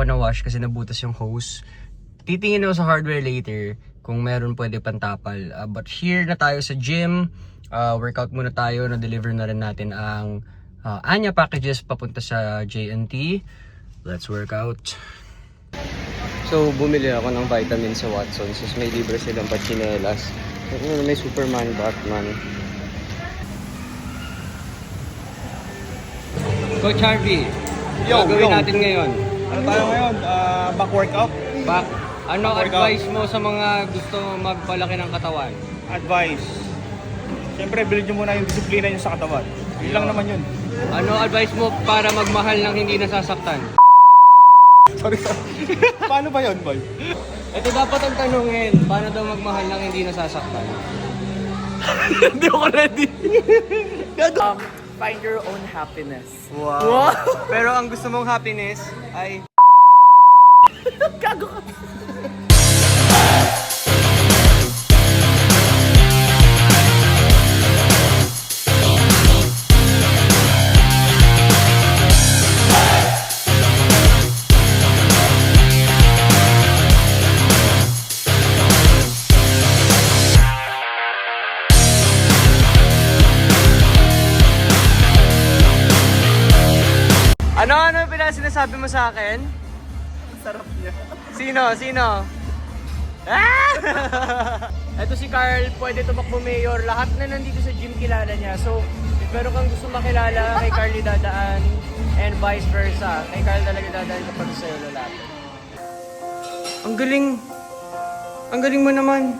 ako na wash kasi nabutas yung hose. Titingin ako sa hardware later kung meron pwede pantapal. But here na tayo sa gym. Workout muna tayo. Na-deliver na rin natin ang Anya packages papunta sa JNT. Let's work out. So, bumili ako ng vitamin sa Watsons. So, may libre silang pachinelas. May Superman, Batman. Coach Harvey, ano gagawin natin ngayon? Ano tayo ngayon? Back workout? Ano advice mo sa mga gusto magpalaki ng katawan? Advice. Siyempre, build nyo muna yung disiplina nyo sa katawan. Yun lang naman yun. Ano advice mo para magmahal ng hindi nasasaktan? Sorry. Paano ba yun, boy? Ito dapat ang tanungin, paano daw magmahal ng hindi nasasaktan? Hindi ako ready. Find your own happiness. Wow. Pero ang gusto mong happiness ay... Gago ka. Ano sinasabi mo sa akin? Sarap niya. Sino? Ito si Carl, pwede tumakbo mayor. Lahat na nandito sa gym kilala niya. So, if meron kang gusto makilala, kay Carl dadaan. And vice versa. Kay Carl talaga dadaan kapag sa'yo lalapit. Ang galing mo naman.